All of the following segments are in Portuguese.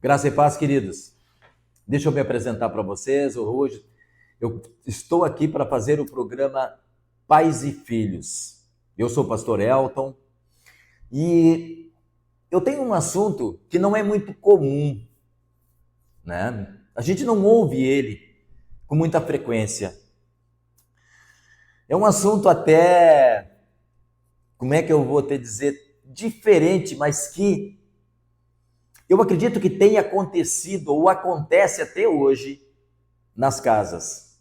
Graça e paz, queridos. Deixa eu me apresentar para vocês. Hoje eu estou aqui para fazer o programa Pais e Filhos. Eu sou o pastor Elton e eu tenho um assunto que não é muito comum, né? A gente não ouve ele com muita frequência. É um assunto até, como é que eu vou te dizer, diferente, mas que eu acredito que tenha acontecido ou acontece até hoje nas casas,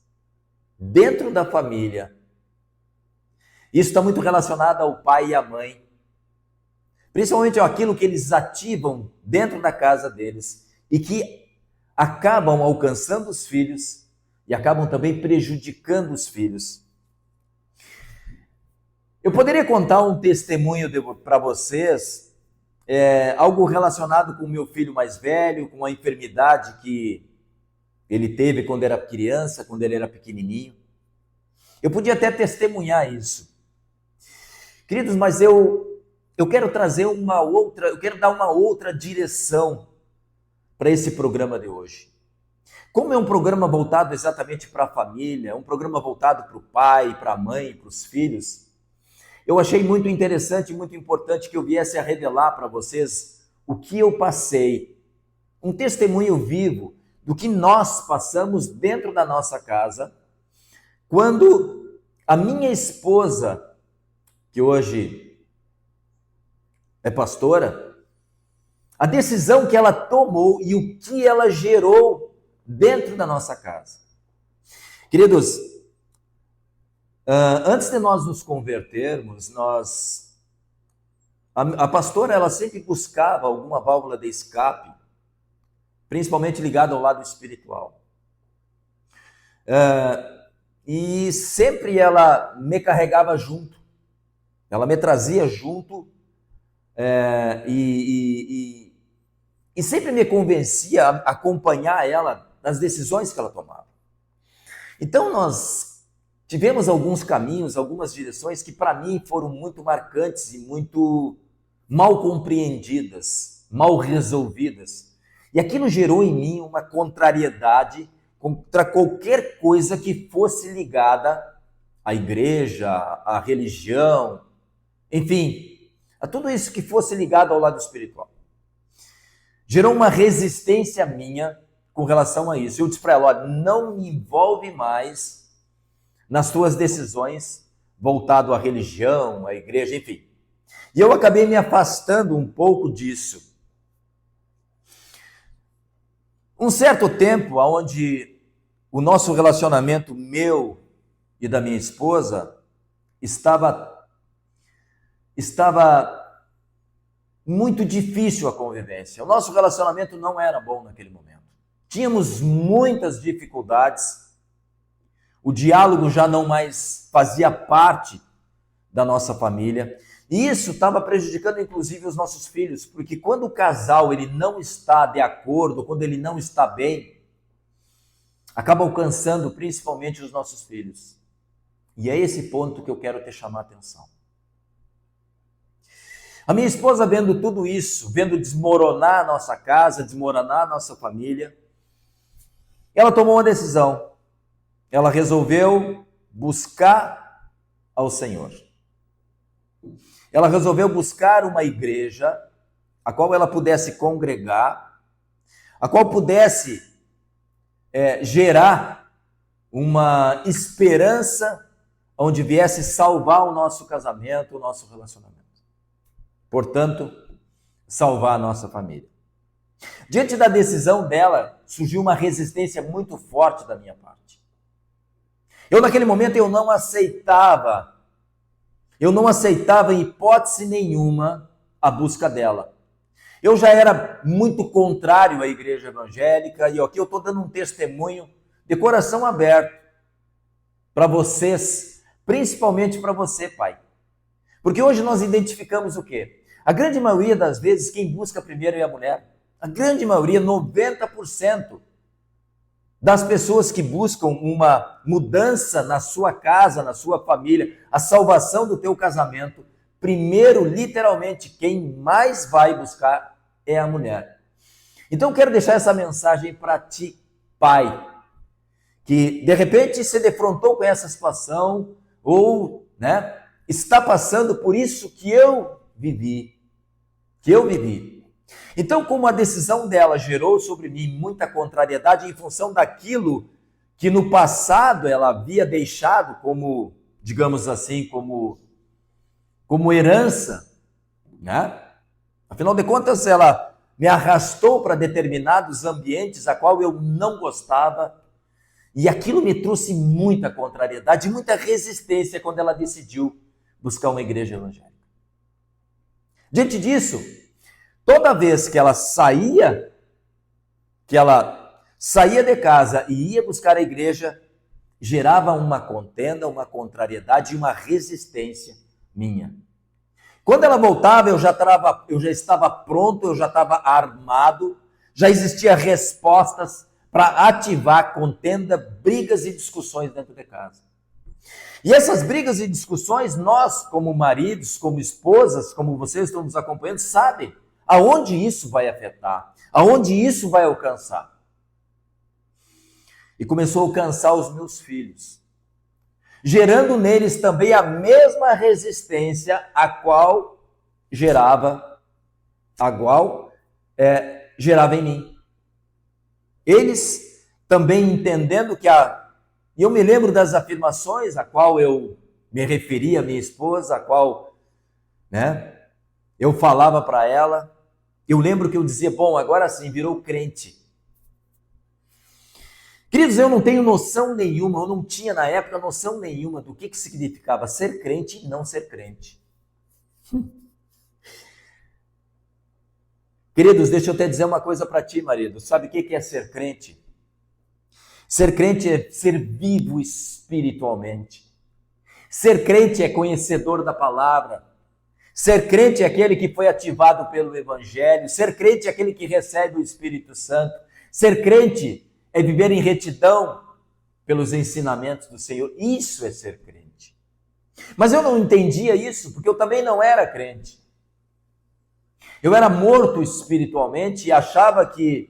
dentro da família. Isso está muito relacionado ao pai e à mãe, principalmente aquilo que eles ativam dentro da casa deles e que acabam alcançando os filhos e acabam também prejudicando os filhos. Eu poderia contar um testemunho para vocês, algo relacionado com o meu filho mais velho, com a enfermidade que ele teve quando era criança, quando ele era pequenininho. Eu podia até testemunhar isso. Queridos, mas eu quero trazer eu quero dar uma outra direção para esse programa de hoje. Como é um programa voltado exatamente para a família, um programa voltado para o pai, para a mãe, para os filhos, eu achei muito interessante e muito importante que eu viesse a revelar para vocês o que eu passei, um testemunho vivo do que nós passamos dentro da nossa casa, quando a minha esposa, que hoje é pastora, a decisão que ela tomou e o que ela gerou dentro da nossa casa. Queridos, antes de nós nos convertermos, a pastora ela sempre buscava alguma válvula de escape, principalmente ligada ao lado espiritual. E sempre ela me carregava junto, ela me trazia junto e sempre me convencia a acompanhar ela nas decisões que ela tomava. Então nós tivemos alguns caminhos, algumas direções que para mim foram muito marcantes e muito mal compreendidas, mal resolvidas. E aquilo gerou em mim uma contrariedade contra qualquer coisa que fosse ligada à igreja, à religião, enfim, a tudo isso que fosse ligado ao lado espiritual. Gerou uma resistência minha com relação a isso. Eu disse para ela, olha, não me envolve mais nas tuas decisões voltado à religião, à igreja, enfim. E eu acabei me afastando um pouco disso. Um certo tempo, onde o nosso relacionamento, meu e da minha esposa, estava muito difícil a convivência. O nosso relacionamento não era bom naquele momento. Tínhamos muitas dificuldades. O diálogo já não mais fazia parte da nossa família. E isso estava prejudicando, inclusive, os nossos filhos, porque quando o casal ele não está de acordo, quando ele não está bem, acaba alcançando principalmente os nossos filhos. E é esse ponto que eu quero te chamar a atenção. A minha esposa, vendo tudo isso, vendo desmoronar a nossa casa, desmoronar a nossa família, ela tomou uma decisão. Ela resolveu buscar ao Senhor. Ela resolveu buscar uma igreja a qual ela pudesse congregar, a qual pudesse gerar uma esperança onde viesse salvar o nosso casamento, o nosso relacionamento. Portanto, salvar a nossa família. Diante da decisão dela, surgiu uma resistência muito forte da minha parte. Naquele momento, eu não aceitava em hipótese nenhuma a busca dela. Eu já era muito contrário à igreja evangélica e aqui eu estou dando um testemunho de coração aberto para vocês, principalmente para você, pai. Porque hoje nós identificamos o quê? A grande maioria das vezes, quem busca primeiro é a mulher. A grande maioria, 90%, das pessoas que buscam uma mudança na sua casa, na sua família, a salvação do teu casamento, primeiro, literalmente, quem mais vai buscar é a mulher. Então eu quero deixar essa mensagem para ti, pai, que de repente se defrontou com essa situação ou, está passando por isso que eu vivi. Então, como a decisão dela gerou sobre mim muita contrariedade em função daquilo que no passado ela havia deixado como, digamos assim, como herança, Afinal de contas, ela me arrastou para determinados ambientes a qual eu não gostava, e aquilo me trouxe muita contrariedade, muita resistência quando ela decidiu buscar uma igreja evangélica. Diante disso, toda vez que ela saía de casa e ia buscar a igreja, gerava uma contenda, uma contrariedade e uma resistência minha. Quando ela voltava, eu já estava pronto, eu já estava armado, já existiam respostas para ativar contenda, brigas e discussões dentro de casa. E essas brigas e discussões, nós, como maridos, como esposas, como vocês estão nos acompanhando, sabem aonde isso vai afetar, aonde isso vai alcançar. E começou a alcançar os meus filhos, gerando neles também a mesma resistência a qual gerava em mim. Eles também entendendo e eu me lembro das afirmações a qual eu me referi à minha esposa, a qual, eu falava para ela. Eu lembro que eu dizia, bom, agora sim, virou crente. Queridos, eu não tenho noção nenhuma, eu não tinha na época noção nenhuma do que significava ser crente e não ser crente. Queridos, deixa eu até dizer uma coisa para ti, marido. Sabe o que é ser crente? Ser crente é ser vivo espiritualmente. Ser crente é conhecedor da palavra. Ser crente é aquele que foi ativado pelo Evangelho. Ser crente é aquele que recebe o Espírito Santo. Ser crente é viver em retidão pelos ensinamentos do Senhor. Isso é ser crente. Mas eu não entendia isso, porque eu também não era crente. Eu era morto espiritualmente e achava que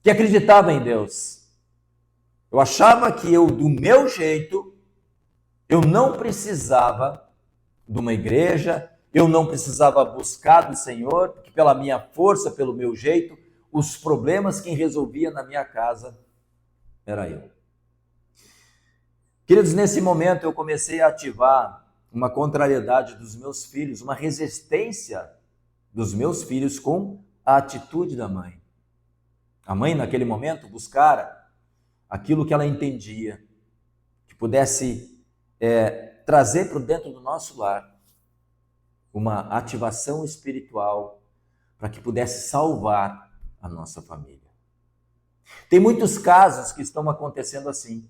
acreditava em Deus. Eu achava que do meu jeito, eu não precisava de uma igreja, eu não precisava buscar do Senhor, porque pela minha força, pelo meu jeito, os problemas quem resolvia na minha casa era eu. Queridos, nesse momento eu comecei a ativar uma contrariedade dos meus filhos, uma resistência dos meus filhos com a atitude da mãe. A mãe, naquele momento, buscara aquilo que ela entendia, que pudesse trazer para dentro do nosso lar uma ativação espiritual para que pudesse salvar a nossa família. Tem muitos casos que estão acontecendo assim.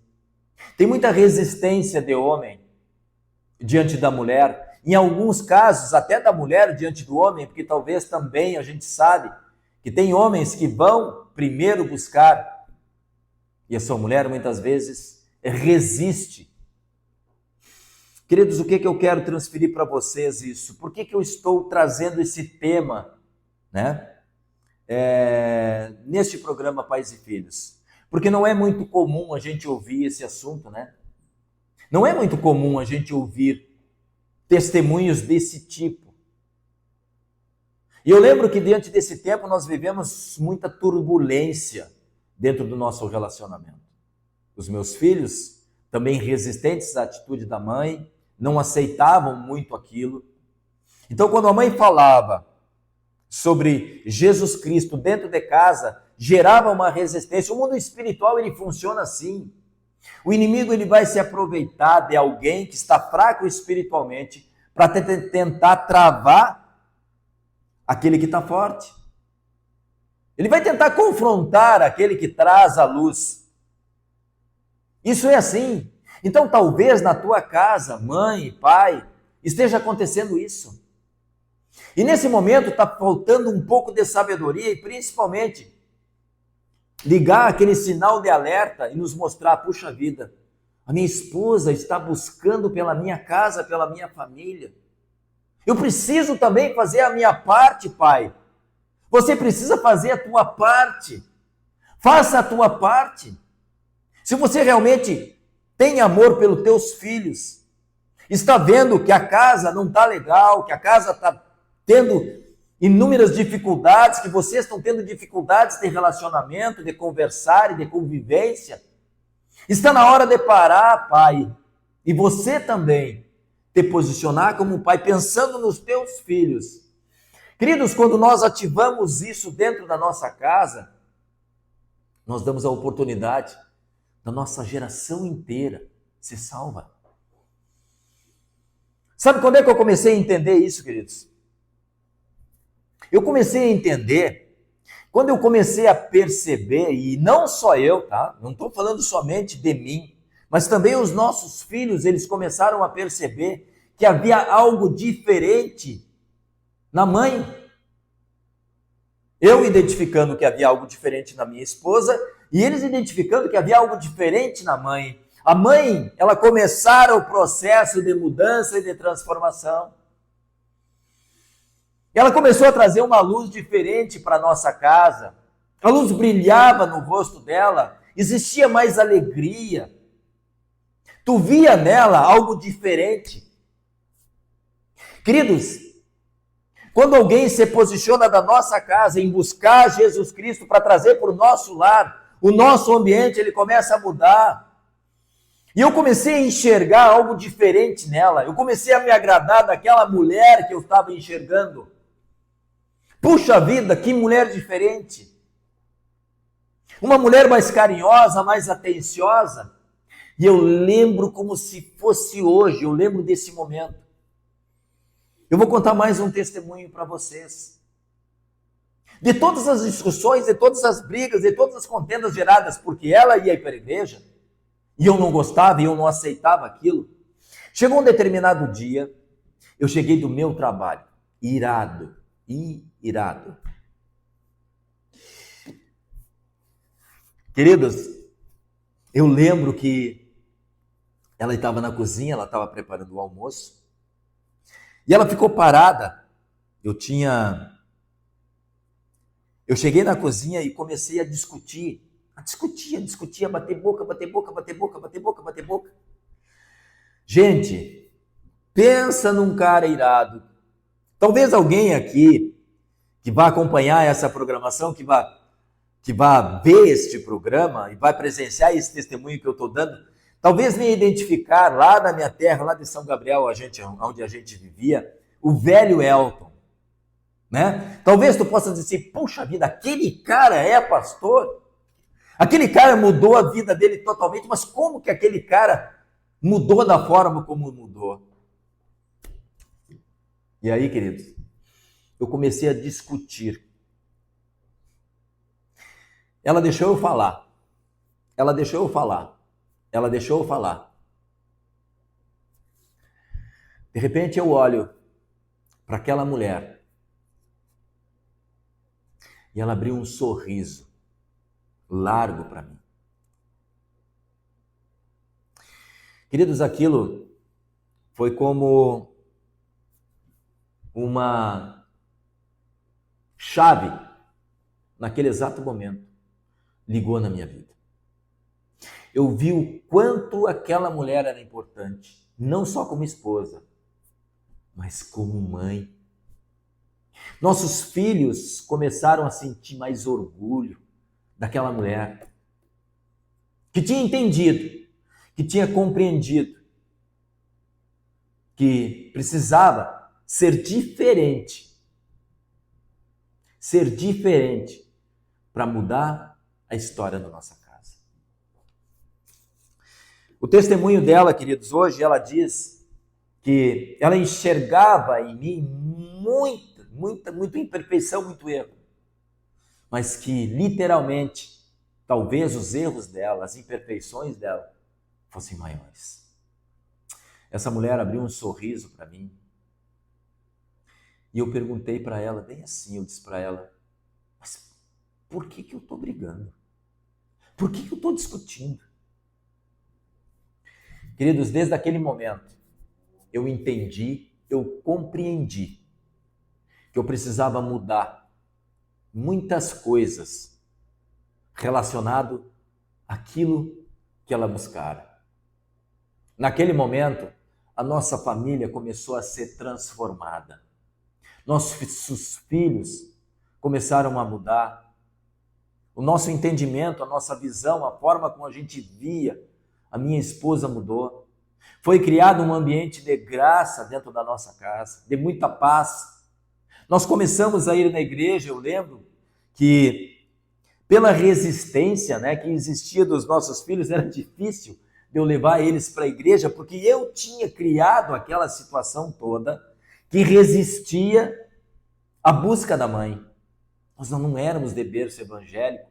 Tem muita resistência de homem diante da mulher, em alguns casos até da mulher diante do homem, porque talvez também a gente sabe que tem homens que vão primeiro buscar e a sua mulher muitas vezes resiste. Queridos, o que eu quero transferir para vocês isso? Por que eu estou trazendo esse tema, neste programa Pais e Filhos? Porque não é muito comum a gente ouvir esse assunto, Não é muito comum a gente ouvir testemunhos desse tipo. E eu lembro que diante desse tempo nós vivemos muita turbulência dentro do nosso relacionamento. Os meus filhos, também resistentes à atitude da mãe, não aceitavam muito aquilo. Então, quando a mãe falava sobre Jesus Cristo dentro de casa, gerava uma resistência. O mundo espiritual, ele funciona assim. O inimigo, ele vai se aproveitar de alguém que está fraco espiritualmente para tentar travar aquele que está forte. Ele vai tentar confrontar aquele que traz a luz. Isso é assim. Então, talvez na tua casa, mãe e pai, esteja acontecendo isso. E nesse momento está faltando um pouco de sabedoria e principalmente ligar aquele sinal de alerta e nos mostrar, puxa vida, a minha esposa está buscando pela minha casa, pela minha família. Eu preciso também fazer a minha parte, pai. Você precisa fazer a tua parte. Faça a tua parte. Se você realmente tem amor pelos teus filhos, está vendo que a casa não está legal, que a casa está tendo inúmeras dificuldades, que vocês estão tendo dificuldades de relacionamento, de conversar e de convivência, está na hora de parar, pai, e você também te posicionar como um pai, pensando nos teus filhos. Queridos, quando nós ativamos isso dentro da nossa casa, nós damos a oportunidade da nossa geração inteira ser salva. Sabe quando é que eu comecei a entender isso, queridos? Eu comecei a entender quando eu comecei a perceber, e não só eu, tá? Não estou falando somente de mim, mas também os nossos filhos, eles começaram a perceber que havia algo diferente na mãe. Eu identificando que havia algo diferente na minha esposa e eles identificando que havia algo diferente na mãe. A mãe, ela começara o processo de mudança e de transformação. Ela começou a trazer uma luz diferente para a nossa casa. A luz brilhava no rosto dela, existia mais alegria. Tu via nela algo diferente. Queridos, quando alguém se posiciona da nossa casa em buscar Jesus Cristo para trazer para o nosso lar, o nosso ambiente, ele começa a mudar. E eu comecei a enxergar algo diferente nela. Eu comecei a me agradar daquela mulher que eu estava enxergando. Puxa vida, que mulher diferente. Uma mulher mais carinhosa, mais atenciosa. E eu lembro como se fosse hoje, eu lembro desse momento. Eu vou contar mais um testemunho para vocês. De todas as discussões, de todas as brigas, de todas as contendas geradas, porque ela ia para a igreja, e eu não gostava, e eu não aceitava aquilo. Chegou um determinado dia, eu cheguei do meu trabalho, irado. Queridos, eu lembro que ela estava na cozinha, ela estava preparando o almoço, e ela ficou parada. Eu cheguei na cozinha e comecei a discutir, a bater boca. Gente, pensa num cara irado. Talvez alguém aqui que vai acompanhar essa programação, que vai ver este programa e vai presenciar esse testemunho que eu estou dando, talvez me identificar lá na minha terra, lá de São Gabriel, onde a gente vivia, o velho Elton, né? Talvez tu possa dizer, puxa vida, aquele cara é pastor? Aquele cara mudou a vida dele totalmente, mas como que aquele cara mudou da forma como mudou? E aí, queridos, eu comecei a discutir. Ela deixou eu falar. De repente eu olho para aquela mulher e ela abriu um sorriso largo para mim. Queridos, aquilo foi como uma chave naquele exato momento, ligou na minha vida. Eu vi o quanto aquela mulher era importante, não só como esposa, mas como mãe. Nossos filhos começaram a sentir mais orgulho daquela mulher, que tinha entendido, que tinha compreendido, que precisava ser diferente para mudar a história da nossa casa. O testemunho dela, queridos, hoje ela diz que ela enxergava em mim muita imperfeição, muito erro, mas que literalmente, talvez os erros dela, as imperfeições dela fossem maiores. Essa mulher abriu um sorriso para mim. E eu perguntei para ela, bem assim, eu disse para ela, mas por que eu estou brigando? Por que eu estou discutindo? Queridos, desde aquele momento, eu entendi, eu compreendi que eu precisava mudar muitas coisas relacionado àquilo que ela buscara. Naquele momento, a nossa família começou a ser transformada. Nossos filhos começaram a mudar. O nosso entendimento, a nossa visão, a forma como a gente via, a minha esposa mudou. Foi criado um ambiente de graça dentro da nossa casa, de muita paz. Nós começamos a ir na igreja, eu lembro que pela resistência, que existia dos nossos filhos, era difícil de eu levar eles para a igreja, porque eu tinha criado aquela situação toda que resistia à busca da mãe. Nós não éramos de berço evangélico.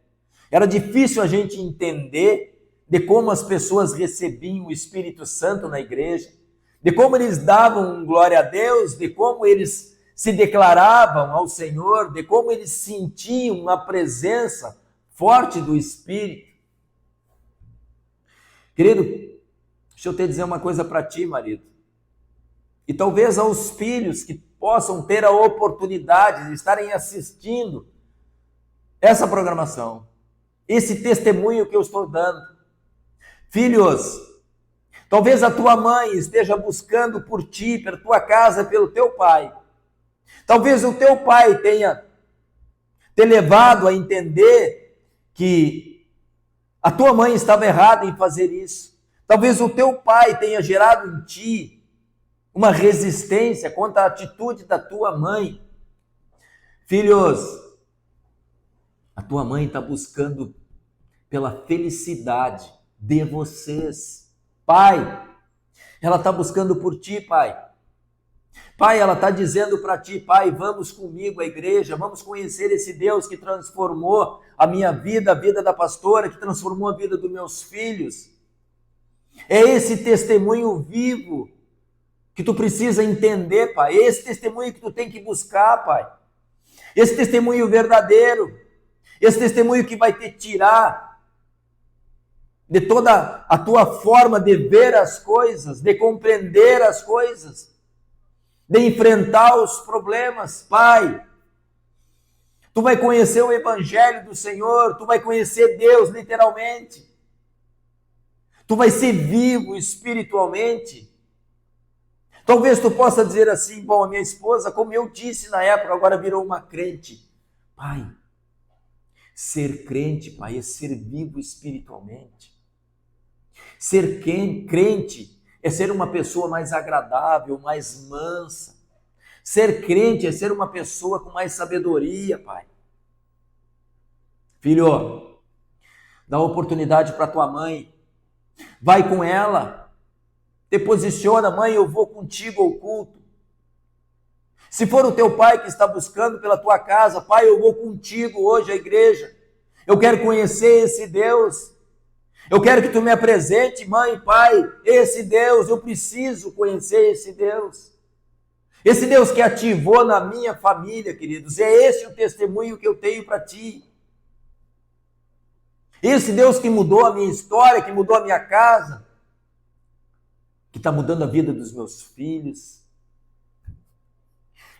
Era difícil a gente entender de como as pessoas recebiam o Espírito Santo na igreja, de como eles davam glória a Deus, de como eles se declaravam ao Senhor, de como eles sentiam a presença forte do Espírito. Querido, deixa eu te dizer uma coisa para ti, marido, e talvez aos filhos que possam ter a oportunidade de estarem assistindo essa programação, esse testemunho que eu estou dando. Filhos, talvez a tua mãe esteja buscando por ti, pela tua casa, pelo teu pai. Talvez o teu pai tenha te levado a entender que a tua mãe estava errada em fazer isso. Talvez o teu pai tenha gerado em ti uma resistência contra a atitude da tua mãe. Filhos, a tua mãe está buscando pela felicidade de vocês. Pai, ela está buscando por ti, pai. Pai, ela está dizendo para ti, pai, vamos comigo à igreja, vamos conhecer esse Deus que transformou a minha vida, a vida da pastora, que transformou a vida dos meus filhos. É esse testemunho vivo que tu precisa entender, pai. É esse testemunho que tu tem que buscar, pai. Esse testemunho verdadeiro. Esse testemunho que vai te tirar de toda a tua forma de ver as coisas, de compreender as coisas, de enfrentar os problemas. Pai, tu vai conhecer o Evangelho do Senhor, tu vai conhecer Deus literalmente, tu vai ser vivo espiritualmente. Talvez tu possa dizer assim, bom, a minha esposa, como eu disse na época, agora virou uma crente. Pai, ser crente, pai, é ser vivo espiritualmente. Ser crente é ser uma pessoa mais agradável, mais mansa. Ser crente é ser uma pessoa com mais sabedoria, pai. Filho, dá oportunidade para tua mãe. Vai com ela. Te posiciona, mãe, eu vou contigo ao culto. Se for o teu pai que está buscando pela tua casa, pai, eu vou contigo hoje à igreja. Eu quero conhecer esse Deus. Eu quero que tu me apresente, mãe, pai, esse Deus, eu preciso conhecer esse Deus. Esse Deus que ativou na minha família, queridos, é esse o testemunho que eu tenho para ti. Esse Deus que mudou a minha história, que mudou a minha casa, que está mudando a vida dos meus filhos.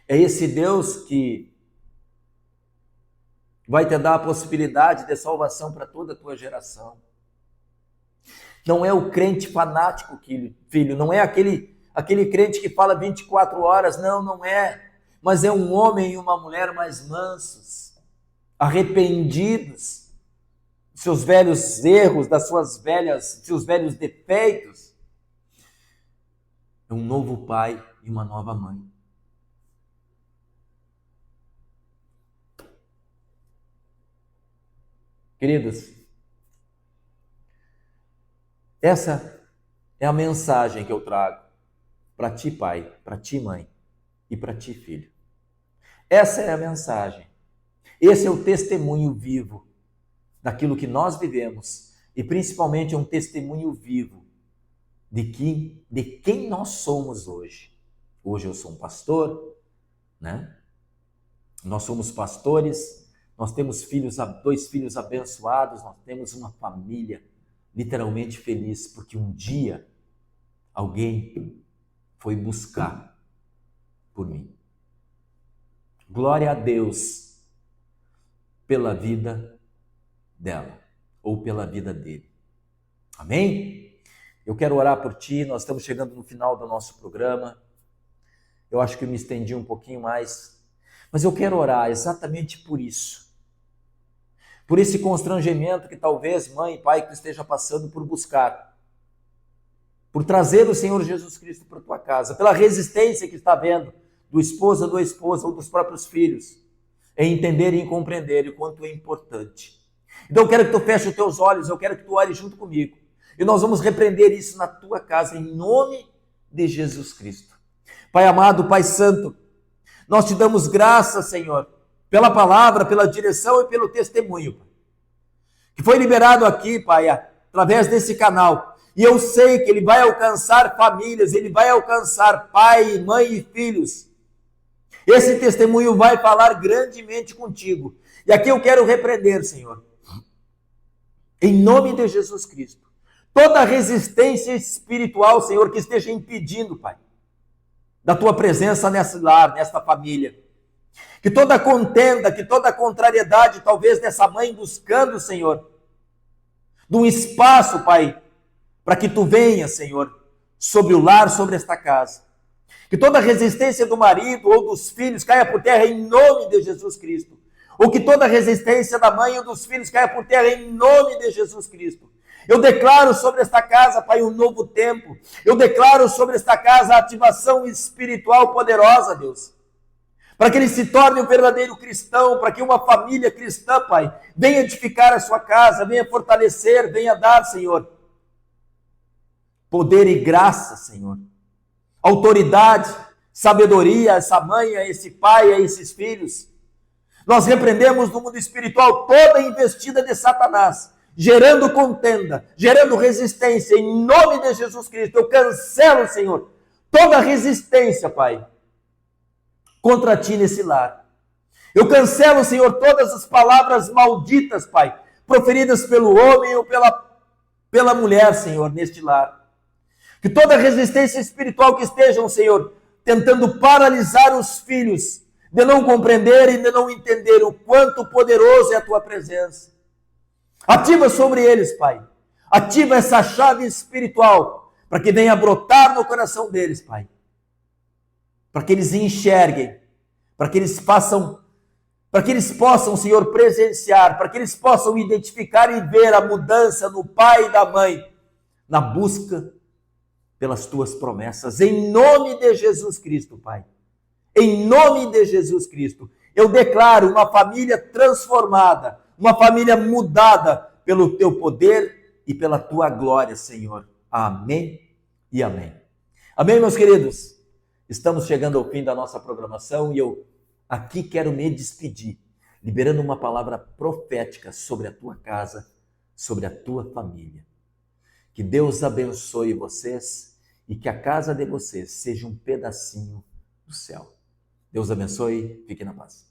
É esse Deus que vai te dar a possibilidade de salvação para toda a tua geração. Não é o crente fanático, filho, não é aquele crente que fala 24 horas, não é. Mas é um homem e uma mulher mais mansos, arrependidos dos seus velhos erros, seus velhos defeitos. É um novo pai e uma nova mãe. Queridos, essa é a mensagem que eu trago para ti, pai, para ti, mãe, e para ti, filho. Essa é a mensagem. Esse é o testemunho vivo daquilo que nós vivemos e principalmente é um testemunho vivo de quem nós somos hoje. Hoje eu sou um pastor, Nós somos pastores, nós temos dois filhos abençoados, nós temos uma família literalmente feliz, porque um dia alguém foi buscar por mim. Glória a Deus pela vida dela ou pela vida dele. Amém? Eu quero orar por ti, nós estamos chegando no final do nosso programa. Eu acho que eu me estendi um pouquinho mais, mas eu quero orar exatamente por isso. Por esse constrangimento que talvez mãe e pai que esteja passando por buscar, por trazer o Senhor Jesus Cristo para a tua casa, pela resistência que está havendo do esposo ou da esposa ou dos próprios filhos, em entender e em compreender o quanto é importante. Então eu quero que tu feche os teus olhos, eu quero que tu ore junto comigo. E nós vamos repreender isso na tua casa, em nome de Jesus Cristo. Pai amado, Pai santo, nós te damos graças, Senhor, pela palavra, pela direção e pelo testemunho, que foi liberado aqui, Pai, através desse canal. E eu sei que ele vai alcançar famílias, ele vai alcançar pai, mãe e filhos. Esse testemunho vai falar grandemente contigo. E aqui eu quero repreender, Senhor, em nome de Jesus Cristo, toda resistência espiritual, Senhor, que esteja impedindo, Pai, da tua presença nesse lar, nesta família. Que toda contenda, que toda contrariedade, talvez dessa mãe buscando, Senhor, de um espaço, Pai, para que tu venhas, Senhor, sobre o lar, sobre esta casa. Que toda resistência do marido ou dos filhos caia por terra em nome de Jesus Cristo. Ou que toda resistência da mãe ou dos filhos caia por terra em nome de Jesus Cristo. Eu declaro sobre esta casa, Pai, um novo tempo. Eu declaro sobre esta casa a ativação espiritual poderosa, Deus. Para que ele se torne um verdadeiro cristão, para que uma família cristã, Pai, venha edificar a sua casa, venha fortalecer, venha dar, Senhor, poder e graça, Senhor. Autoridade, sabedoria a essa mãe, a esse pai, a esses filhos. Nós repreendemos no mundo espiritual toda a investida de Satanás, gerando contenda, gerando resistência, em nome de Jesus Cristo. Eu cancelo, Senhor, toda resistência, Pai, contra ti nesse lar. Eu cancelo, Senhor, todas as palavras malditas, Pai, proferidas pelo homem ou pela mulher, Senhor, neste lar. Que toda resistência espiritual que estejam, Senhor, tentando paralisar os filhos, de não compreender e de não entender o quanto poderoso é a tua presença. Ativa sobre eles, Pai. Ativa essa chave espiritual para que venha brotar no coração deles, Pai. Para que eles enxerguem, para que eles possam, Senhor, presenciar, para que eles possam identificar e ver a mudança no pai e da mãe, na busca pelas tuas promessas, em nome de Jesus Cristo, Pai. Em nome de Jesus Cristo, eu declaro uma família transformada, uma família mudada pelo teu poder e pela tua glória, Senhor. Amém e amém. Amém, meus queridos? Estamos chegando ao fim da nossa programação e eu aqui quero me despedir, liberando uma palavra profética sobre a tua casa, sobre a tua família. Que Deus abençoe vocês e que a casa de vocês seja um pedacinho do céu. Deus abençoe, fique na paz.